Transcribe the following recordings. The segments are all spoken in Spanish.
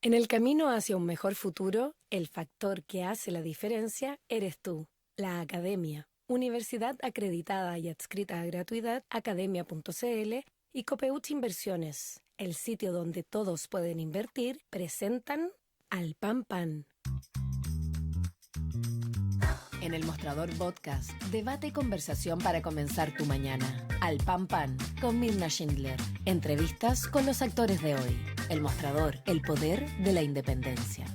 En el camino hacia un mejor futuro, el factor que hace la diferencia eres tú, la Academia, Universidad acreditada y adscrita a gratuidad, academia.cl y Copeuch Inversiones, el sitio donde todos pueden invertir, presentan Al Pan Pan. En el Mostrador Podcast, debate y conversación para comenzar tu mañana. Al Pan Pan, con Mirna Schindler. Entrevistas con los actores de hoy. El Mostrador, el poder de la independencia.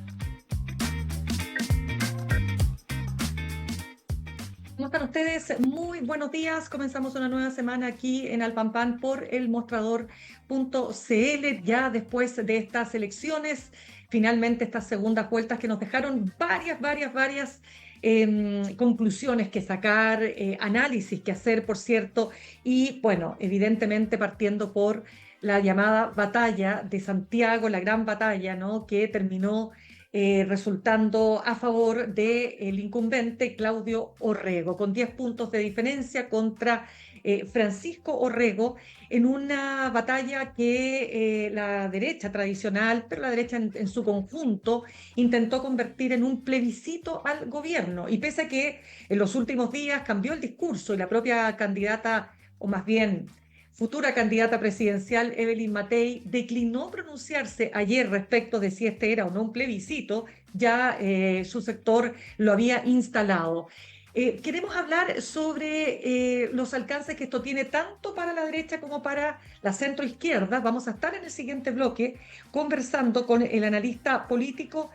¿Cómo están ustedes? Muy buenos días. Comenzamos una nueva semana aquí en Al Pan Pan por elmostrador.cl. Ya después de estas elecciones, finalmente estas segundas vueltas que nos dejaron varias conclusiones que sacar, análisis que hacer, por cierto, y bueno, evidentemente partiendo por la llamada batalla de Santiago, la gran batalla, ¿no? Que terminó resultando a favor del incumbente Claudio Orrego, con 10 puntos de diferencia contra Francisco Orrego, en una batalla que la derecha tradicional, pero la derecha en su conjunto, intentó convertir en un plebiscito al gobierno. Y pese a que en los últimos días cambió el discurso y la propia candidata, o más bien futura candidata presidencial, Evelyn Matei, declinó pronunciarse ayer respecto de si este era o no un plebiscito, ya su sector lo había instalado. Queremos hablar sobre los alcances que esto tiene tanto para la derecha como para la centroizquierda. Vamos a estar en el siguiente bloque conversando con el analista político,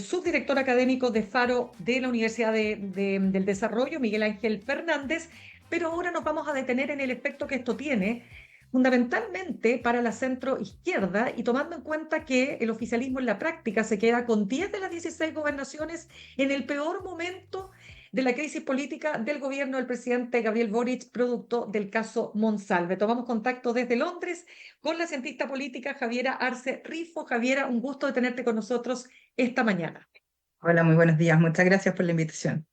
subdirector académico de Faro de la Universidad del Desarrollo, Miguel Ángel Fernández, pero ahora nos vamos a detener en el efecto que esto tiene fundamentalmente para la centroizquierda y tomando en cuenta que el oficialismo en la práctica se queda con 10 de las 16 gobernaciones en el peor momento de la crisis política del gobierno del presidente Gabriel Boric, producto del caso Monsalve. Tomamos contacto desde Londres con la cientista política Javiera Arce Rifo. Javiera, un gusto de tenerte con nosotros esta mañana. Hola, muy buenos días. Muchas gracias por la invitación.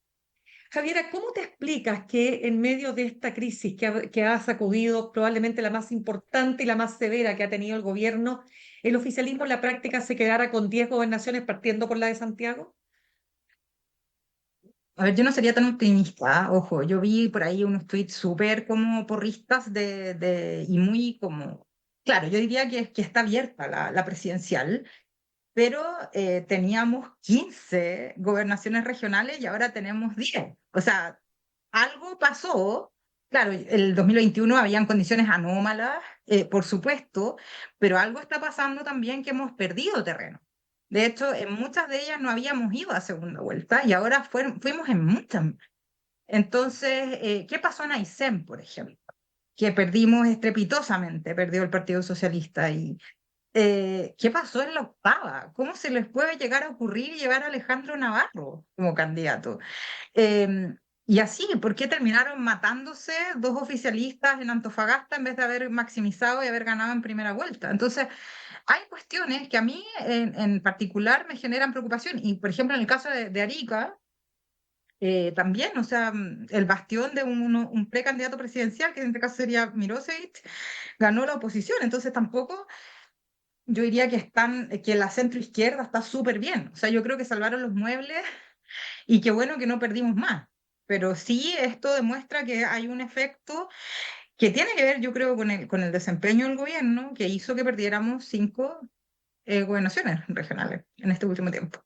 Javiera, ¿cómo te explicas que en medio de esta crisis que ha sacudido probablemente la más importante y la más severa que ha tenido el gobierno, el oficialismo en la práctica se quedara con 10 gobernaciones partiendo por la de Santiago? A ver, yo no sería tan optimista, ojo, yo vi por ahí unos tweets súper como porristas y muy como, claro, yo diría que está abierta la presidencial, pero teníamos 15 gobernaciones regionales y ahora tenemos 10. O sea, algo pasó. Claro, el 2021 habían condiciones anómalas, por supuesto, pero algo está pasando también que hemos perdido terreno. De hecho, en muchas de ellas no habíamos ido a segunda vuelta y ahora fuimos en muchas. Entonces, ¿qué pasó en Aysén, por ejemplo? Que perdimos estrepitosamente, perdió el Partido Socialista. Y ¿qué pasó en la octava? ¿Cómo se les puede llegar a ocurrir llevar a Alejandro Navarro como candidato? Eh, y así, ¿por qué terminaron matándose dos oficialistas en Antofagasta en vez de haber maximizado y haber ganado en primera vuelta? Entonces, hay cuestiones que a mí en particular me generan preocupación. Y, por ejemplo, en el caso de Arica, también, o sea, el bastión de un precandidato presidencial, que en este caso sería Mirosevic, ganó la oposición. Entonces, tampoco yo diría que la centroizquierda está súper bien. O sea, yo creo que salvaron los muebles y qué bueno que no perdimos más. Pero sí, esto demuestra que hay un efecto que tiene que ver, yo creo, con el desempeño del gobierno que hizo que perdiéramos 5 gobernaciones regionales en este último tiempo.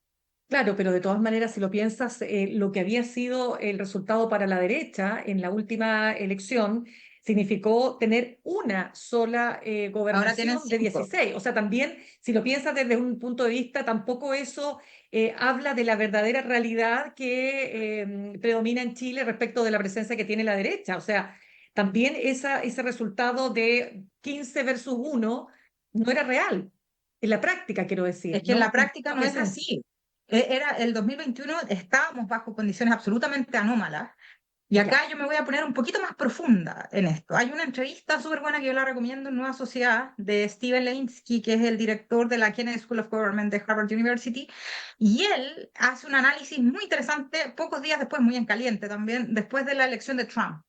Claro, pero de todas maneras, si lo piensas, lo que había sido el resultado para la derecha en la última elección significó tener una sola Ahora tienen gobernación de 5. 16. O sea, también, si lo piensas desde un punto de vista, tampoco eso habla de la verdadera realidad que predomina en Chile respecto de la presencia que tiene la derecha. O sea, también ese resultado de 15 versus 1 no era real. En la práctica, quiero decir, Es que en la ¿no? práctica No no es presencia. así. Era el 2021, estábamos bajo condiciones absolutamente anómalas. Y Ya. acá yo me voy a poner un poquito más profunda en esto. Hay una entrevista súper buena que yo la recomiendo en Nueva Sociedad de Steven Levitsky, que es el director de la Kennedy School of Government de Harvard University, y él hace un análisis muy interesante pocos días después, muy en caliente también, después de la elección de Trump.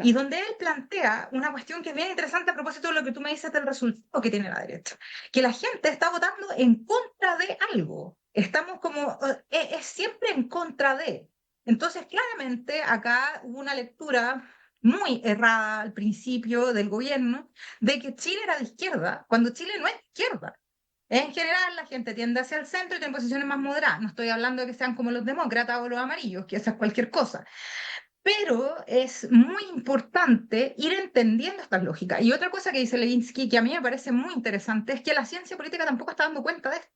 Y donde él plantea una cuestión que es bien interesante a propósito de lo que tú me dices del resultado que tiene la derecha, que la gente está votando en contra contra de algo. Estamos como, es siempre en contra de. Entonces, claramente, acá hubo una lectura muy errada al principio del gobierno de que Chile era de izquierda, cuando Chile no es de izquierda. En general, la gente tiende hacia el centro y tiene posiciones más moderadas. No estoy hablando de que sean como los demócratas o los amarillos, que esa es cualquier cosa. Pero es muy importante ir entendiendo estas lógicas. Y otra cosa que dice Levinsky, que a mí me parece muy interesante, es que la ciencia política tampoco está dando cuenta de esto.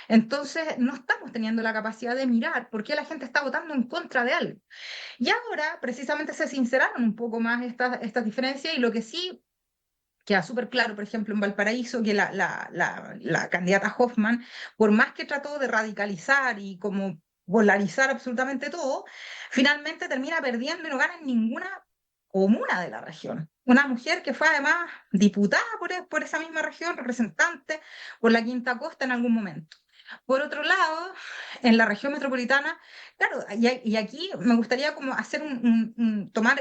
Entonces, no estamos teniendo la capacidad de mirar por qué la gente está votando en contra de algo. Y ahora, precisamente, se sinceraron un poco más estas diferencias y lo que sí queda súper claro, por ejemplo, en Valparaíso, que la candidata Hoffman, por más que trató de radicalizar y como polarizar absolutamente todo, finalmente termina perdiendo y no gana en ninguna comuna de la región. Una mujer que fue además diputada por esa misma región, representante por la Quinta Costa en algún momento. Por otro lado, en la región metropolitana, claro, y aquí me gustaría como hacer tomar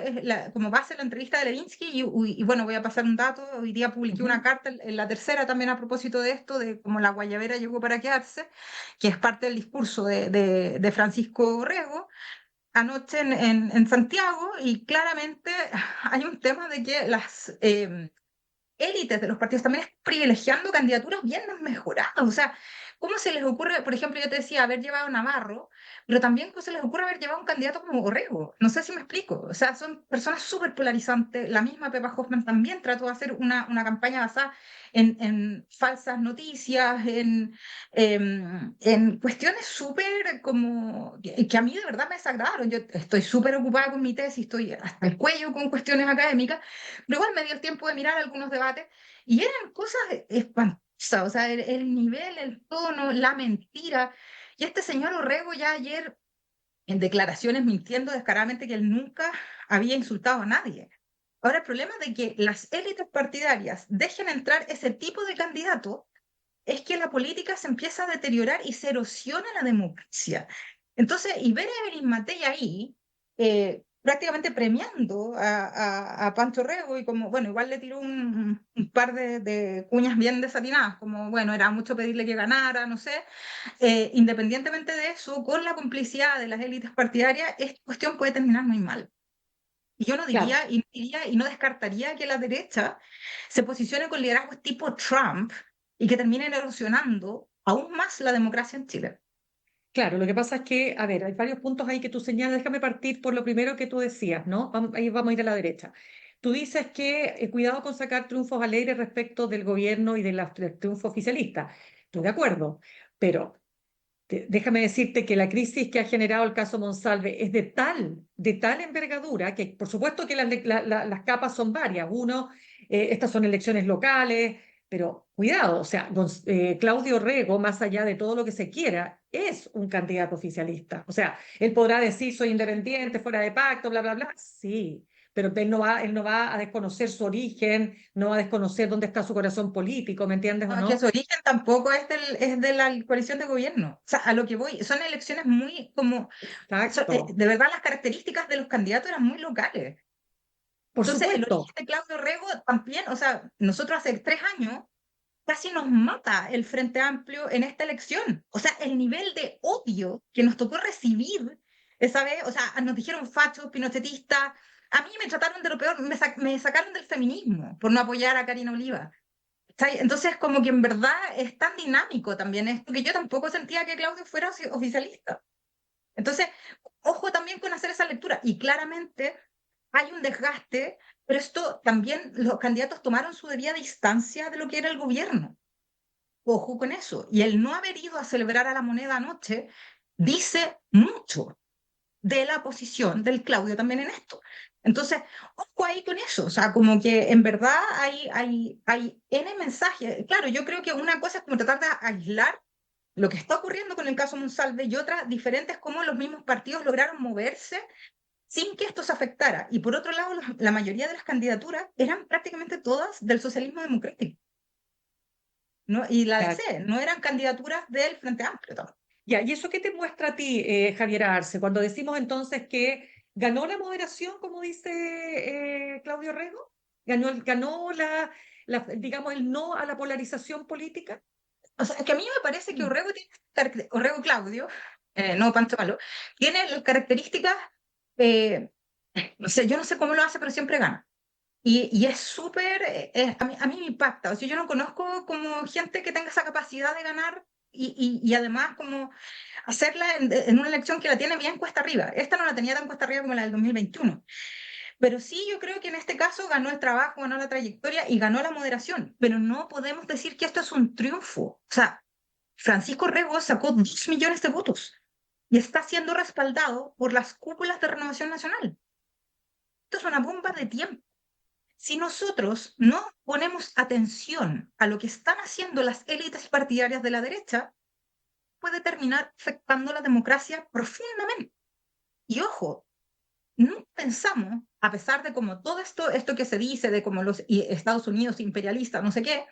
como base la entrevista de Levinsky y bueno, voy a pasar un dato. Hoy día publiqué una carta en La Tercera también a propósito de esto, de cómo la guayabera llegó para quedarse, que es parte del discurso de Francisco Rego anoche en Santiago, y claramente hay un tema de que las élites de los partidos también privilegiando candidaturas bien mejoradas. O sea, ¿cómo se les ocurre, por ejemplo, yo te decía, haber llevado a Navarro, pero también cómo se les ocurre haber llevado a un candidato como Orrego? No sé si me explico. O sea, son personas súper polarizantes. La misma Pepa Hoffman también trató de hacer una campaña basada en falsas noticias, en cuestiones súper como que a mí de verdad me desagradaron. Yo estoy súper ocupada con mi tesis, estoy hasta el cuello con cuestiones académicas, pero igual me dio el tiempo de mirar algunos debates y eran cosas espantosas. O sea, el nivel, el tono, la mentira. Y este señor Orrego ya ayer en declaraciones mintiendo descaradamente que él nunca había insultado a nadie. Ahora, el problema de que las élites partidarias dejen entrar ese tipo de candidato es que la política se empieza a deteriorar y se erosiona la democracia. Entonces, y ver a Evelyn Matei ahí, prácticamente premiando a Pancho Rego, y como, bueno, igual le tiró un par de cuñas bien desatinadas, como, bueno, era mucho pedirle que ganara, no sé. Independientemente de eso, con la complicidad de las élites partidarias, esta cuestión puede terminar muy mal. Y yo no Claro. diría y no descartaría que la derecha se posicione con liderazgos tipo Trump y que terminen erosionando aún más la democracia en Chile. Claro, lo que pasa es que, a ver, hay varios puntos ahí que tú señalas. Déjame partir por lo primero que tú decías, ¿no? Ahí vamos a ir a la derecha. Tú dices que cuidado con sacar triunfos alegres respecto del gobierno y del triunfo oficialista. Estoy de acuerdo, pero déjame decirte que la crisis que ha generado el caso Monsalve es de tal envergadura, que por supuesto que las capas son varias. Uno, estas son elecciones locales, pero cuidado, o sea, Claudio Rego, más allá de todo lo que se quiera, es un candidato oficialista. O sea, él podrá decir soy independiente, fuera de pacto, bla, bla, bla. Sí, pero él no va a desconocer su origen, no va a desconocer dónde está su corazón político, ¿me entiendes o No, que no? su origen tampoco es de la coalición de gobierno. O sea, a lo que voy, son elecciones muy como, Exacto, de verdad las características de los candidatos eran muy locales. por Entonces, el origen supuesto. de Claudio Rego también, o sea, nosotros hace 3 años casi nos mata el Frente Amplio en esta elección. O sea, el nivel de odio que nos tocó recibir esa vez, o sea, nos dijeron fachos, pinochetistas, a mí me trataron de lo peor, me sacaron del feminismo por no apoyar a Karina Oliva. ¿Cachai? Entonces, como que en verdad es tan dinámico también esto que yo tampoco sentía que Claudio fuera oficialista. Entonces, ojo también con hacer esa lectura. Y claramente hay un desgaste, pero esto también los candidatos tomaron su debida distancia de lo que era el gobierno. Ojo con eso. Y el no haber ido a celebrar a la Moneda anoche dice mucho de la posición del Claudio también en esto. Entonces, ojo ahí con eso. O sea, como que en verdad hay N mensajes. Claro, yo creo que una cosa es como tratar de aislar lo que está ocurriendo con el caso Monsalve y otras diferentes cómo los mismos partidos lograron moverse sin que esto se afectara. Y por otro lado, la mayoría de las candidaturas eran prácticamente todas del socialismo democrático, ¿no? Y la Ya, DC, no eran candidaturas del Frente Amplio tampoco. ya, ¿y eso qué te muestra a ti, Javier Arce, cuando decimos entonces que ganó la moderación, como dice Claudio Rego? ¿Ganó, digamos, el no a la polarización política? O sea, es que a mí me parece que Orrego Claudio, no Pancho Malo, tiene las características, eh, o sea, yo no sé cómo lo hace, pero siempre gana. Y es súper, a mí me impacta. O sea, yo no conozco como gente que tenga esa capacidad de ganar y además como hacerla en una elección que la tiene bien cuesta arriba. Esta no la tenía tan cuesta arriba como la del 2021. Pero sí, yo creo que en este caso ganó el trabajo, ganó la trayectoria y ganó la moderación. Pero no podemos decir que esto es un triunfo. O sea, Francisco Rego sacó 2 millones de votos y está siendo respaldado por las cúpulas de Renovación Nacional. Esto es una bomba de tiempo. Si nosotros no ponemos atención a lo que están haciendo las élites partidarias de la derecha, puede terminar afectando la democracia profundamente. Y ojo, no pensamos, a pesar de como todo esto que se dice de como los Estados Unidos imperialistas, no sé qué,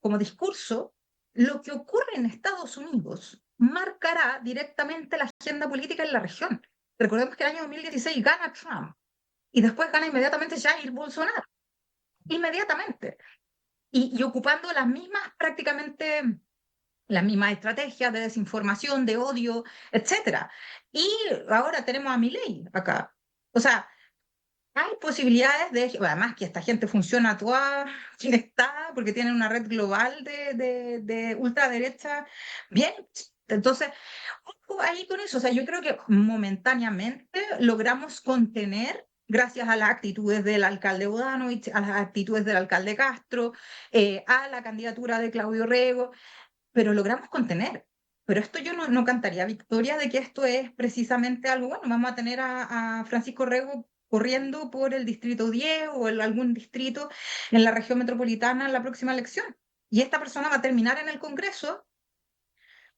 como discurso, lo que ocurre en Estados Unidos marcará directamente la agenda política en la región. Recordemos que el año 2016 gana Trump y después gana inmediatamente Jair Bolsonaro. Inmediatamente. Y ocupando las mismas, prácticamente las mismas estrategias de desinformación, de odio, etcétera. Y ahora tenemos a Milei acá. O sea, hay posibilidades de, además que esta gente funciona toda conectada porque tienen una red global de ultraderecha. Bien, entonces, ojo ahí con eso. O sea, yo creo que momentáneamente logramos contener, gracias a las actitudes del alcalde Bodanovich, a las actitudes del alcalde Castro, a la candidatura de Claudio Rego, pero logramos contener. Pero esto yo no cantaría victoria de que esto es precisamente algo bueno. Vamos a tener a Francisco Rego corriendo por el distrito 10 o algún distrito en la región metropolitana en la próxima elección. Y esta persona va a terminar en el Congreso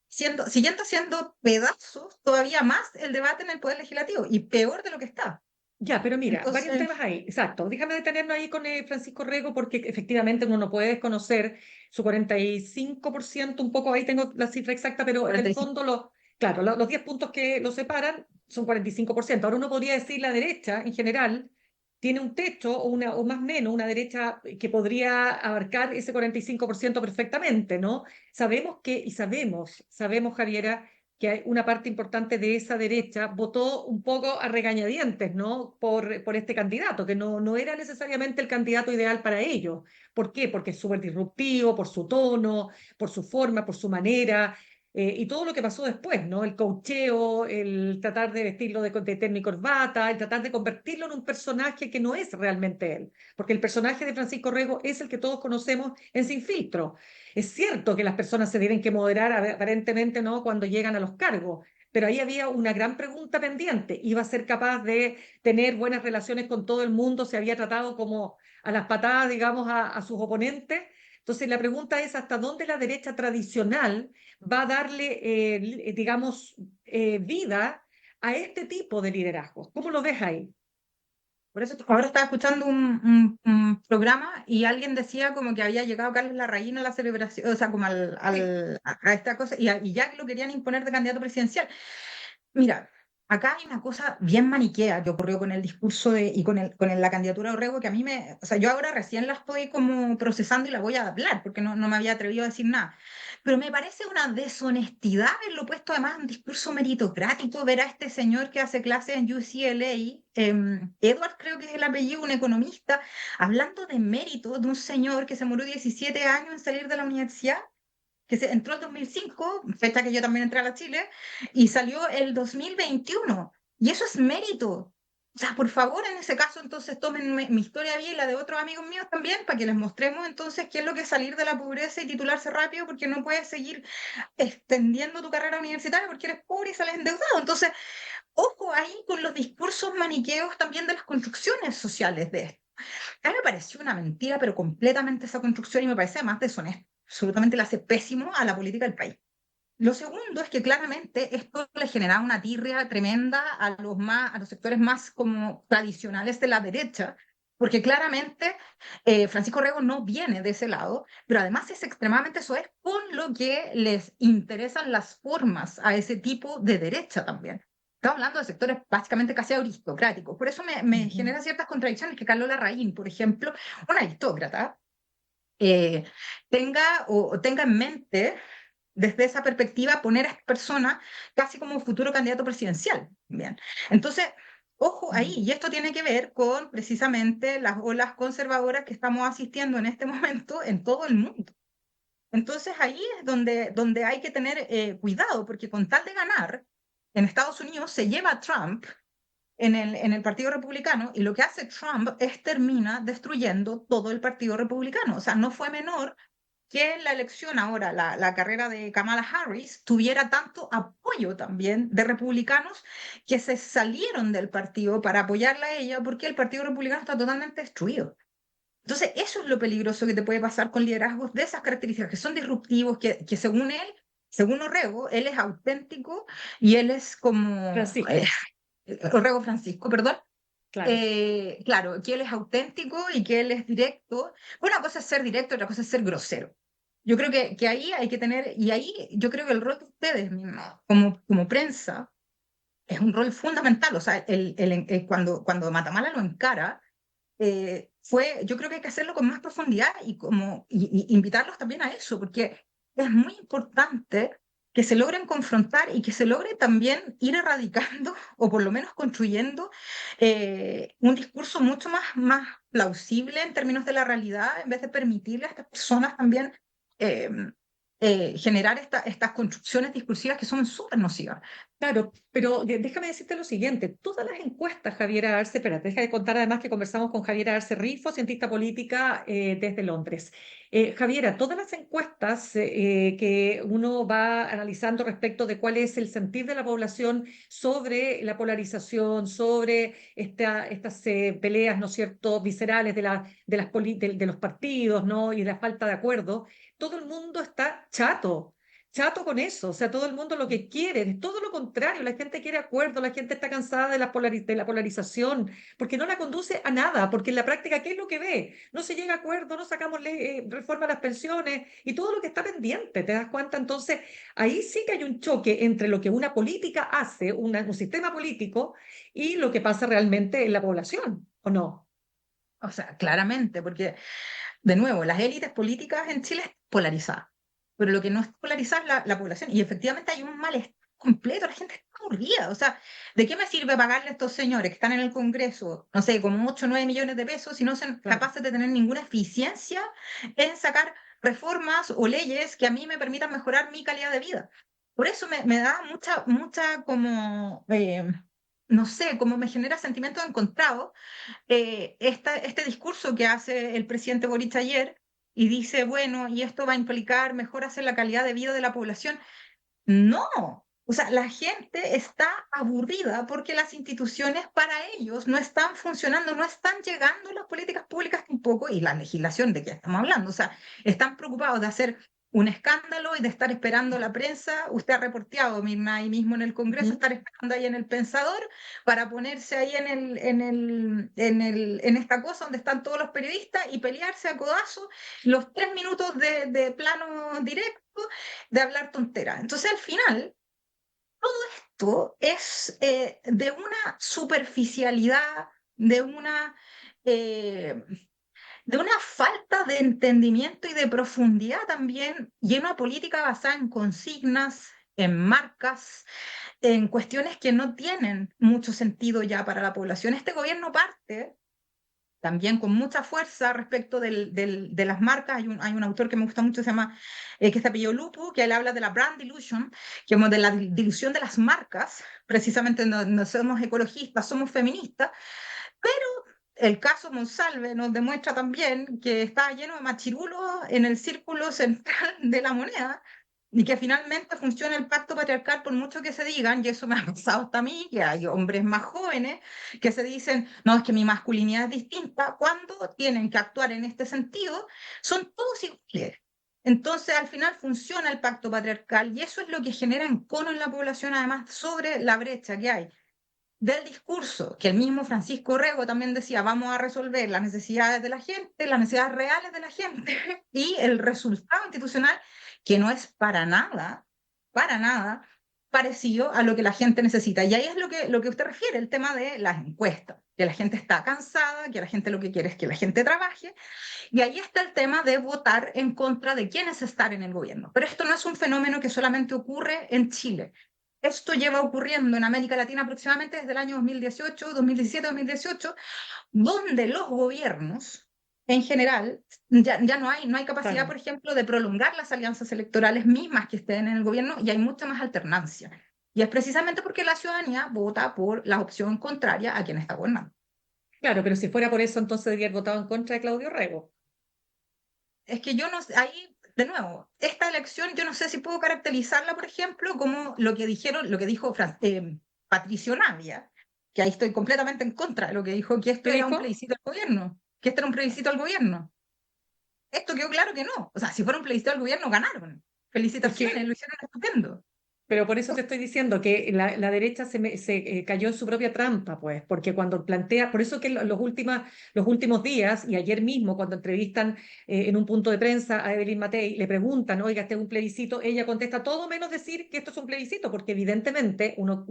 siguiendo haciendo pedazos todavía más el debate en el Poder Legislativo y peor de lo que está. Ya, pero mira, varios Entonces, temas ahí. Exacto. Déjame detenernos ahí con Francisco Rego porque efectivamente uno no puede desconocer su 45%, un poco ahí tengo la cifra exacta, pero en el 45. fondo, claro, los 10 puntos que lo separan son 45%. Ahora uno podría decir la derecha en general tiene un techo o más o menos una derecha que podría abarcar ese 45% perfectamente, ¿no? Sabemos, Javiera, que hay una parte importante de esa derecha votó un poco a regañadientes, ¿no? Por este candidato, que no era necesariamente el candidato ideal para ellos. ¿Por qué? Porque es súper disruptivo, por su tono, por su forma, por su manera, y todo lo que pasó después, ¿no? El coacheo, el tratar de vestirlo de terno y corbata, el tratar de convertirlo en un personaje que no es realmente él, porque el personaje de Francisco Rego es el que todos conocemos en Sin Filtro. Es cierto que las personas se tienen que moderar aparentemente, ¿no? Cuando llegan a los cargos, pero ahí había una gran pregunta pendiente. ¿Iba a ser capaz de tener buenas relaciones con todo el mundo? ¿Se había tratado como a las patadas, digamos, a sus oponentes? Entonces la pregunta es hasta dónde la derecha tradicional va a darle, digamos, vida a este tipo de liderazgo. ¿Cómo lo ves ahí? por eso ahora estaba escuchando un programa y alguien decía como que había llegado Carlos Larraín a la celebración, o sea, como Sí. a esta cosa, y ya que lo querían imponer de candidato presidencial. Mira, acá hay una cosa bien maniquea que ocurrió con el discurso y la candidatura de Orrego que a mí o sea, yo ahora recién la estoy como procesando y la voy a hablar porque no me había atrevido a decir nada. Pero me parece una deshonestidad haberlo puesto además en un discurso meritocrático, ver a este señor que hace clases en UCLA, Edward creo que es el apellido, un economista, hablando de mérito de un señor que se murió 17 años en salir de la universidad que entró el 2005, fecha que yo también entré a la Chile, y salió el 2021. Y eso es mérito. O sea, por favor, en ese caso, entonces tomen mi historia bien y la de otros amigos míos también, para que les mostremos entonces qué es lo que es salir de la pobreza y titularse rápido, porque no puedes seguir extendiendo tu carrera universitaria porque eres pobre y sales endeudado. Entonces, ojo ahí con los discursos maniqueos también de las construcciones sociales de esto. A mí me pareció una mentira, pero completamente esa construcción y me parece además deshonesto. Absolutamente le hace pésimo a la política del país. Lo segundo es que claramente esto le generaba una tirria tremenda a los sectores más como tradicionales de la derecha, porque claramente Francisco Rego no viene de ese lado, pero además es extremadamente soez con lo que les interesan las formas a ese tipo de derecha también. Estamos hablando de sectores básicamente casi aristocráticos. Por eso me Ujú. genera ciertas contradicciones que Carlos Larraín, por ejemplo, un aristócrata, eh, tenga en mente, desde esa perspectiva, poner a esta persona casi como un futuro candidato presidencial. Bien. Entonces, ojo ahí, y esto tiene que ver con precisamente las olas conservadoras que estamos asistiendo en este momento en todo el mundo. Entonces ahí es donde hay que tener cuidado, porque con tal de ganar, en Estados Unidos se lleva a Trump en el Partido Republicano, y lo que hace Trump es termina destruyendo todo el Partido Republicano. O sea, no fue menor que en la elección ahora, la carrera de Kamala Harris, tuviera tanto apoyo también de republicanos que se salieron del partido para apoyarla a ella, porque el Partido Republicano está totalmente destruido. Entonces, eso es lo peligroso que te puede pasar con liderazgos de esas características, que son disruptivos, que según él, según Orrego, él es auténtico y él es como Francisco, Orrego Francisco, perdón. claro. Claro, que él es auténtico y que él es directo. Una cosa es ser directo, otra cosa es ser grosero. Yo creo que ahí hay que tener, y ahí yo creo que el rol de ustedes mismos, como prensa, es un rol fundamental. O sea, cuando Matamala lo encara, yo creo que hay que hacerlo con más profundidad y invitarlos también a eso, porque es muy importante que se logren confrontar y que se logre también ir erradicando o por lo menos construyendo un discurso mucho más plausible en términos de la realidad, en vez de permitirle a estas personas también eh, generar estas construcciones discursivas que son súper nocivas. Claro, pero déjame decirte lo siguiente, todas las encuestas, Javiera Arce, espérate, deja de contar además que conversamos con Javiera Arce Rifo, cientista política desde Londres. Javiera, todas las encuestas que uno va analizando respecto de cuál es el sentir de la población sobre la polarización, sobre estas peleas, ¿no es cierto?, viscerales de los partidos, ¿no?, y la falta de acuerdo, todo el mundo está chato con eso, o sea, todo el mundo lo que quiere es todo lo contrario, la gente quiere acuerdo, la gente está cansada de la polarización, porque no la conduce a nada, porque en la práctica, ¿qué es lo que ve? No se llega a acuerdo, no sacamos reforma a las pensiones y todo lo que está pendiente, ¿te das cuenta? Entonces, ahí sí que hay un choque entre lo que una política hace, un sistema político, y lo que pasa realmente en la población, ¿o no? O sea, claramente, porque, de nuevo, las élites políticas en Chile están polarizadas, pero lo que no es polarizada es la población, y efectivamente hay un malestar completo, la gente está aburrida. O sea, ¿de qué me sirve pagarle a estos señores que están en el Congreso, no sé, como 8 o 9 millones de pesos, si no son Claro. capaces de tener ninguna eficiencia en sacar reformas o leyes que a mí me permitan mejorar mi calidad de vida? Por eso me da mucha como, no sé, como me genera sentimientos encontrados este discurso que hace el presidente Boric ayer, y dice, bueno, y esto va a implicar mejor hacer la calidad de vida de la población. No, o sea, la gente está aburrida porque las instituciones para ellos no están funcionando, no están llegando las políticas públicas tampoco, y la legislación de que estamos hablando. O sea, están preocupados de hacer un escándalo y de estar esperando la prensa. Usted ha reporteado, Mirna, ahí mismo en el Congreso, Ujú. estar esperando ahí en el Pensador para ponerse ahí en esta cosa donde están todos los periodistas y pelearse a codazo los 3 minutos de plano directo de hablar tonteras. Entonces, al final, esto es de una superficialidad, de una, eh, de una falta de entendimiento y de profundidad también, y una política basada en consignas, en marcas, en cuestiones que no tienen mucho sentido ya para la población. Este gobierno parte también con mucha fuerza respecto de las marcas. Hay un autor que me gusta mucho, se llama, que es de apellido Lupo, que él habla de la brand dilution, como de la dilución de las marcas. Precisamente no somos ecologistas, somos feministas, pero el caso Monsalve nos demuestra también que está lleno de machirulos en el círculo central de la moneda, y que finalmente funciona el pacto patriarcal por mucho que se digan, y eso me ha pasado hasta a mí, que hay hombres más jóvenes que se dicen, no, es que mi masculinidad es distinta, cuando tienen que actuar en este sentido, son todos iguales. Entonces, al final funciona el pacto patriarcal, y eso es lo que genera encono en la población, además, sobre la brecha que hay del discurso, que el mismo Francisco Rego también decía, vamos a resolver las necesidades de la gente, las necesidades reales de la gente, y el resultado institucional, que no es para nada, parecido a lo que la gente necesita. Y ahí es lo que usted refiere, el tema de las encuestas, que la gente está cansada, que la gente lo que quiere es que la gente trabaje, y ahí está el tema de votar en contra de quiénes están en el gobierno. Pero esto no es un fenómeno que solamente ocurre en Chile. Esto lleva ocurriendo en América Latina aproximadamente desde el año 2018, 2017, 2018, donde los gobiernos, en general, ya no hay capacidad, Claro. por ejemplo, de prolongar las alianzas electorales mismas que estén en el gobierno, y hay mucha más alternancia. Y es precisamente porque la ciudadanía vota por la opción contraria a quien está gobernando. Claro, pero si fuera por eso, entonces debería haber votado en contra de Claudio Rego. Es que yo no sé, ahí, de nuevo, esta elección yo no sé si puedo caracterizarla, por ejemplo, como lo que dijeron, lo que dijo Patricio Navia, que ahí estoy completamente en contra de lo que dijo, que esto ¿Qué era un dijo? plebiscito al gobierno, que esto era un plebiscito al gobierno. Esto quedó claro que no. O sea, si fuera un plebiscito al gobierno, ganaron. Es Felicitaciones, que, lo hicieron estupendo. pero por eso te estoy diciendo que la derecha se cayó en su propia trampa, pues, porque cuando plantea, por eso que los últimos días y ayer mismo, cuando entrevistan en un punto de prensa a Evelyn Matei, le preguntan, oiga, este es un plebiscito, ella contesta todo menos decir que esto es un plebiscito, porque evidentemente uno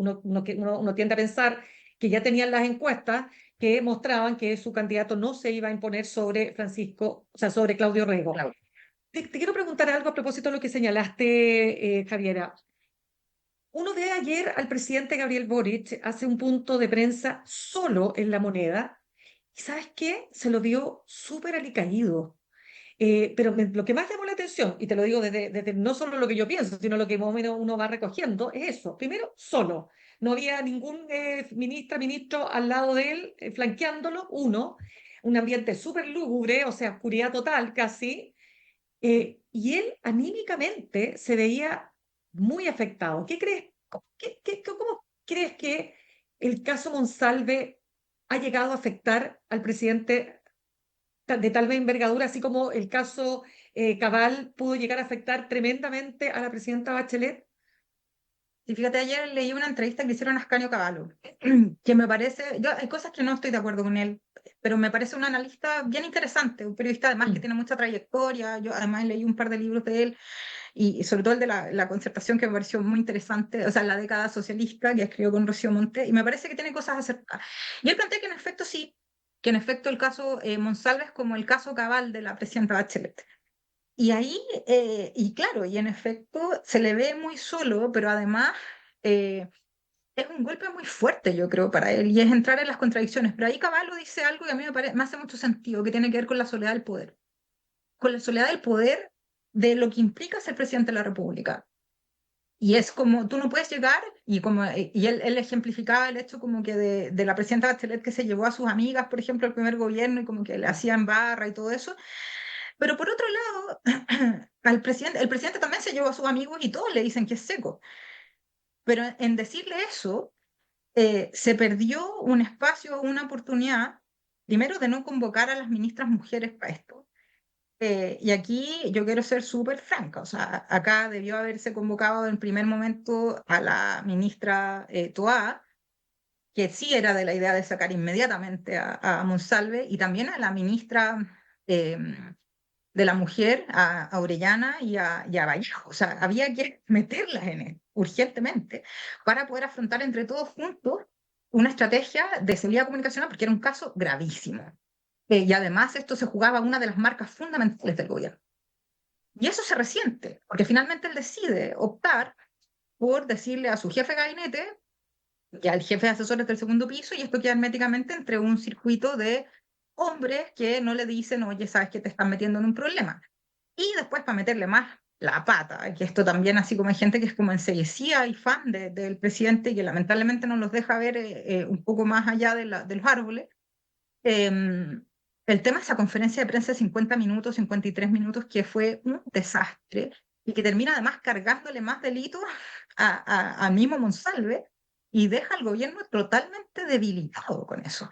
tiende a pensar que ya tenían las encuestas que mostraban que su candidato no se iba a imponer sobre Francisco, o sea, sobre Claudio Rego. Claro. Te quiero preguntar algo a propósito de lo que señalaste, Javiera. Uno ve ayer al presidente Gabriel Boric hace un punto de prensa solo en La Moneda y ¿sabes qué? Se lo vio súper alicaído. Pero lo que más llamó la atención, y te lo digo desde no solo lo que yo pienso, sino lo que más o menos uno va recogiendo, es eso. Primero, solo. No había ningún ministro al lado de él, flanqueándolo, uno. Un ambiente súper lúgubre, o sea, oscuridad total casi. Y él anímicamente se veía muy afectado. ¿Qué crees? ¿Cómo crees que el caso Monsalve ha llegado a afectar al presidente de tal vez envergadura, así como el caso Cabal pudo llegar a afectar tremendamente a la presidenta Bachelet? Y fíjate, ayer leí una entrevista que le hicieron a Ascanio Cavallo, que me parece, yo hay cosas que no estoy de acuerdo con él, pero me parece un analista bien interesante, un periodista además que Mm. tiene mucha trayectoria. Yo además leí un par de libros de él, y sobre todo el de la concertación, que me pareció muy interesante, o sea, la década socialista, que escribió con Rocío Monte, y me parece que tiene cosas acertadas. Y él plantea que en efecto sí, que en efecto el caso Monsalve es como el caso Cabal de la presidenta Bachelet. Y ahí, y claro, y en efecto se le ve muy solo, pero además eh, es un golpe muy fuerte, yo creo, para él, y es entrar en las contradicciones. Pero ahí Caballo dice algo que a mí me hace mucho sentido, que tiene que ver con la soledad del poder, con la soledad del poder de lo que implica ser presidente de la República. Y es como, tú no puedes llegar, y él ejemplificaba el hecho como que de la presidenta Bachelet, que se llevó a sus amigas, por ejemplo, al primer gobierno, y como que le hacían barra y todo eso. Pero por otro lado, el presidente también se llevó a sus amigos y todos le dicen que es seco. Pero en decirle eso, se perdió un espacio, una oportunidad, primero de no convocar a las ministras mujeres para esto. Y aquí yo quiero ser súper franca, o sea, acá debió haberse convocado en primer momento a la ministra Toá, que sí era de la idea de sacar inmediatamente a Monsalve, y también a la ministra eh, de la mujer, a Orellana y a Vallejo. O sea, había que meterlas en él urgentemente para poder afrontar entre todos juntos una estrategia de salida comunicacional, porque era un caso gravísimo. Y además esto se jugaba una de las marcas fundamentales del gobierno. Y eso se resiente, porque finalmente él decide optar por decirle a su jefe de gabinete y al jefe de asesores del segundo piso, y esto queda herméticamente entre un circuito de hombres que no le dicen, oye, sabes que te están metiendo en un problema. Y después, para meterle más la pata, que esto también, así como hay gente que es como enseguecida y fan del presidente, y que lamentablemente no los deja ver un poco más allá de los árboles. El tema de esa conferencia de prensa de 50 minutos, 53 minutos, que fue un desastre, y que termina además cargándole más delitos a Mimo Monsalve, y deja al gobierno totalmente debilitado con eso.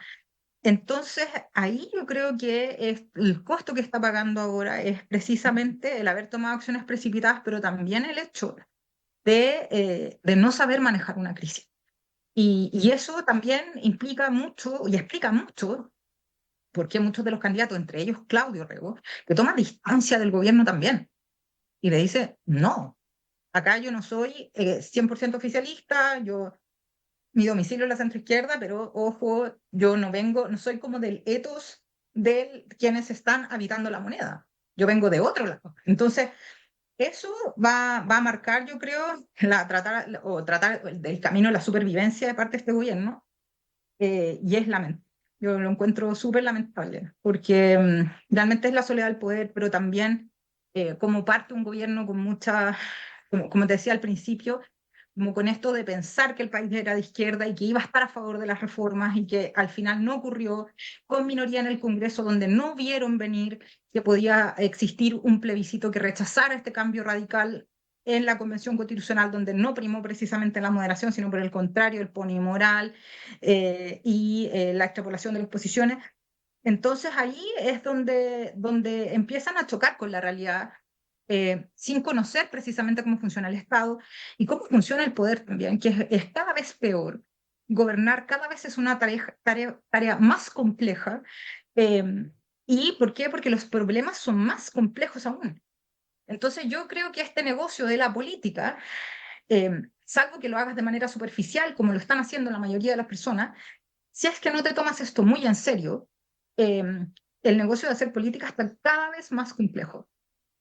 Entonces, ahí yo creo que el costo que está pagando ahora es precisamente el haber tomado acciones precipitadas, pero también el hecho de no saber manejar una crisis. Y eso también implica mucho y explica mucho por qué muchos de los candidatos, entre ellos Claudio Rego, que toma distancia del gobierno también y le dice no. Acá yo no soy 100% oficialista, mi domicilio es la centroizquierda, pero ojo, yo no soy como del ethos de quienes están habitando la moneda. Yo vengo de otro lado. Entonces, eso va a marcar, yo creo, tratar del camino de la supervivencia de parte de este gobierno, y es lamentable. Yo lo encuentro súper lamentable, porque realmente es la soledad del poder, pero también como parte de un gobierno con mucha, como te decía al principio, como con esto de pensar que el país era de izquierda y que iba a estar a favor de las reformas y que al final no ocurrió, con minoría en el Congreso donde no vieron venir que podía existir un plebiscito que rechazara este cambio radical en la Convención Constitucional, donde no primó precisamente la moderación, sino por el contrario, el ponimoral la extrapolación de las posiciones. Entonces ahí es donde empiezan a chocar con la realidad, sin conocer precisamente cómo funciona el Estado y cómo funciona el poder también, que es cada vez peor. Gobernar cada vez es una tarea más compleja. eh, ¿Y por qué? Porque los problemas son más complejos aún. Entonces yo creo que este negocio de la política, salvo que lo hagas de manera superficial, como lo están haciendo la mayoría de las personas, si es que no te tomas esto muy en serio, eh, el negocio de hacer política está cada vez más complejo,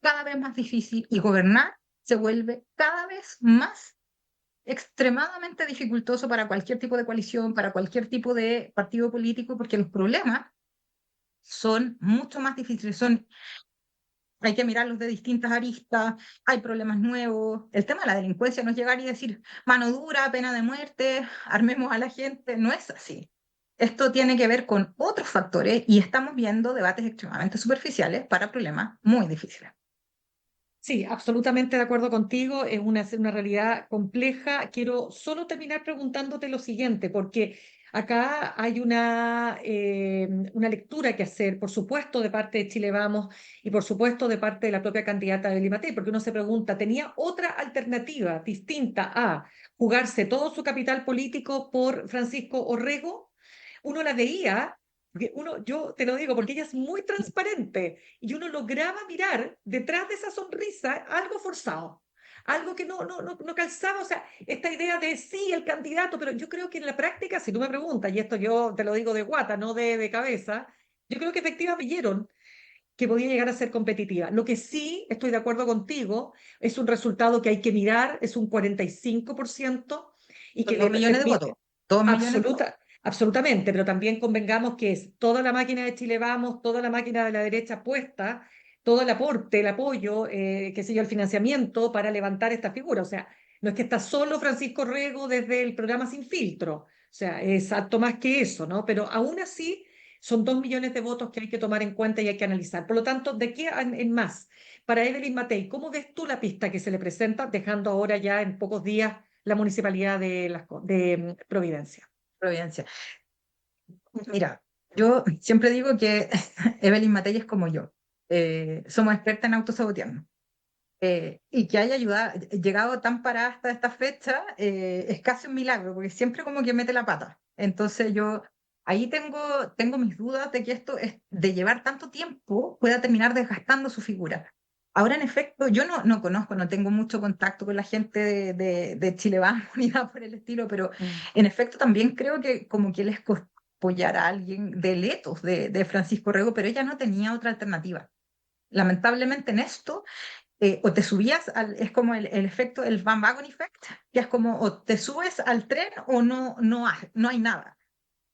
cada vez más difícil y gobernar se vuelve cada vez más extremadamente dificultoso para cualquier tipo de coalición, para cualquier tipo de partido político, porque los problemas son mucho más difíciles, hay que mirarlos de distintas aristas, hay problemas nuevos. El tema de la delincuencia no es llegar y decir mano dura, pena de muerte, armemos a la gente, no es así. Esto tiene que ver con otros factores y estamos viendo debates extremadamente superficiales para problemas muy difíciles. Sí, absolutamente de acuerdo contigo, es una realidad compleja. Quiero solo terminar preguntándote lo siguiente, porque acá hay una lectura que hacer, por supuesto, de parte de Chile Vamos y por supuesto de parte de la propia candidata de Matei, porque uno se pregunta, ¿tenía otra alternativa distinta a jugarse todo su capital político por Francisco Orrego? Uno la veía. Porque yo te lo digo, porque ella es muy transparente y uno lograba mirar detrás de esa sonrisa algo forzado, algo que no calzaba, o sea, esta idea de sí, el candidato, pero yo creo que en la práctica, si tú me preguntas, y esto yo te lo digo de guata, no de cabeza, yo creo que efectivamente vieron que podía llegar a ser competitiva. Lo que sí estoy de acuerdo contigo, es un resultado que hay que mirar, es un 45% y Son que 2 millones de votos. 2 millones de votos. Absolutamente, pero también convengamos que es toda la máquina de Chile Vamos, toda la máquina de la derecha puesta, todo el aporte, el apoyo, qué sé yo, el financiamiento para levantar esta figura. O sea, no es que está solo Francisco Rego desde el programa Sin Filtro, o sea, es algo más que eso, ¿no? Pero aún así son 2 millones de votos que hay que tomar en cuenta y hay que analizar. Por lo tanto, de aquí en más, para Evelyn Matei, ¿cómo ves tú la pista que se le presenta, dejando ahora ya en pocos días la municipalidad de Providencia? Providencia. Mira, yo siempre digo que Evelyn Matei es como yo. Somos expertas en autosabotearnos. Y que haya llegado tan parada hasta esta fecha, es casi un milagro, porque siempre como que mete la pata. Entonces yo ahí tengo mis dudas de que esto de llevar tanto tiempo pueda terminar desgastando su figura. Ahora, en efecto, yo no conozco, no tengo mucho contacto con la gente de Chile Vamos ni nada por el estilo, pero en efecto también creo que como que les costó apoyar a alguien de Letos, de Francisco Rego, pero ella no tenía otra alternativa. Lamentablemente en esto, o te subías es como el efecto, el Van Wagon Effect, que es como o te subes al tren o no hay nada.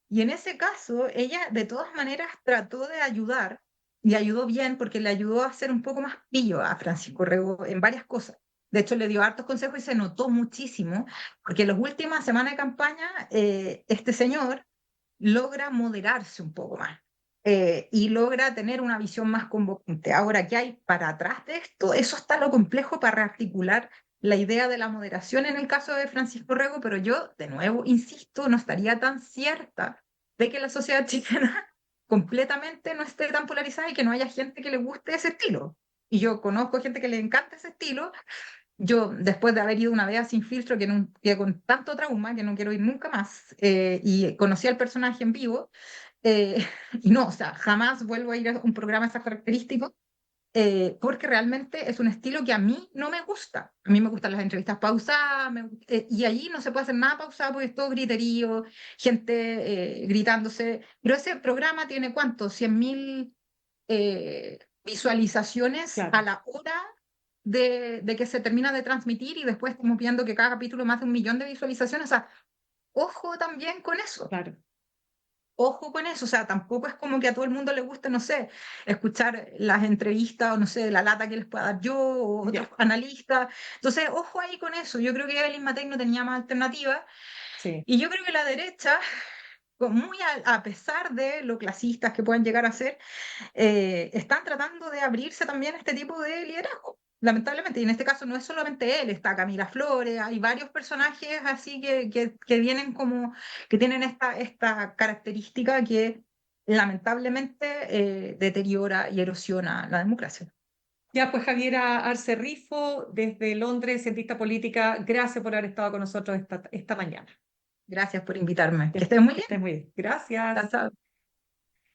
Y en ese caso, ella de todas maneras trató de ayudar y ayudó bien porque le ayudó a ser un poco más pillo a Francisco Rego en varias cosas. De hecho, le dio hartos consejos y se notó muchísimo, porque en las últimas semanas de campaña, este señor logra moderarse un poco más, y logra tener una visión más convocante. Ahora, ¿qué hay para atrás de esto? Eso está lo complejo para rearticular la idea de la moderación en el caso de Francisco Rego, pero yo, de nuevo, insisto, no estaría tan cierta de que la sociedad chilena completamente no esté tan polarizada y que no haya gente que le guste ese estilo. Y yo conozco gente que le encanta ese estilo. Yo, después de haber ido una vez a Sin Filtro, que quedé con tanto trauma que no quiero ir nunca más, y conocí al personaje en vivo, y no, o sea, jamás vuelvo a ir a un programa de esas características. porque realmente es un estilo que a mí no me gusta. A mí me gustan las entrevistas pausadas, y allí no se puede hacer nada pausado porque es todo griterío, gente gritándose. Pero ese programa tiene ¿cuánto? 100.000 visualizaciones a Claro, la hora de que se termina de transmitir y después estamos viendo que cada capítulo más de 1 millón de visualizaciones. O sea, ojo también con eso. claro. Ojo con eso, o sea, tampoco es como que a todo el mundo le guste, no sé, escuchar las entrevistas o no sé, la lata que les pueda dar yo o otros Ya, analistas. Entonces, ojo ahí con eso. Yo creo que Evelyn Matei no tenía más alternativa. sí. Y yo creo que la derecha, muy a pesar de lo clasistas que puedan llegar a ser, están tratando de abrirse también a este tipo de liderazgo. Lamentablemente, y en este caso no es solamente él, está Camila Flores, hay varios personajes así que vienen como, que tienen esta característica que lamentablemente deteriora y erosiona la democracia. Ya, pues Javiera Arce Rifo, desde Londres, cientista política, gracias por haber estado con nosotros esta mañana. Gracias por invitarme. Que Que, estés muy que bien. estés muy bien. Chao, Gracias. chao.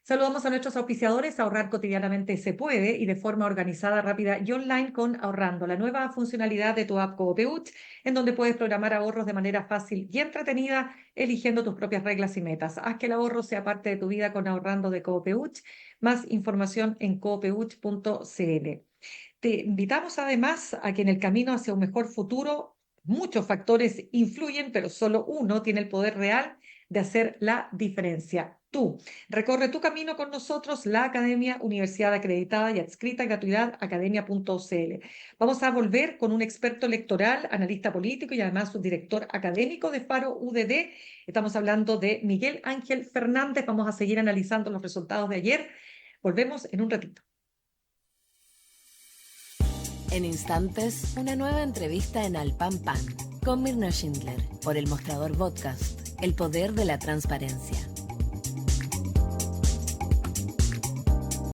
Saludamos a nuestros auspiciadores. Ahorrar cotidianamente se puede y de forma organizada, rápida y online con Ahorrando, la nueva funcionalidad de tu app Coopeuch, en donde puedes programar ahorros de manera fácil y entretenida, eligiendo tus propias reglas y metas. Haz que el ahorro sea parte de tu vida con Ahorrando de Coopeuch. Más información en coopeuch.cl. Te invitamos además a que en el camino hacia un mejor futuro, muchos factores influyen, pero solo uno tiene el poder real de hacer la diferencia. Tú. Recorre tu camino con nosotros, la Academia, Universidad Acreditada y Adscrita a Gratuidad, academia.cl. Vamos a volver con un experto electoral, analista político y además subdirector académico de Faro UDD. Estamos hablando de Miguel Ángel Fernández. Vamos a seguir analizando los resultados de ayer. Volvemos en un ratito. En instantes, una nueva entrevista en Al Pan Pan con Mirna Schindler por El Mostrador Podcast, el poder de la transparencia.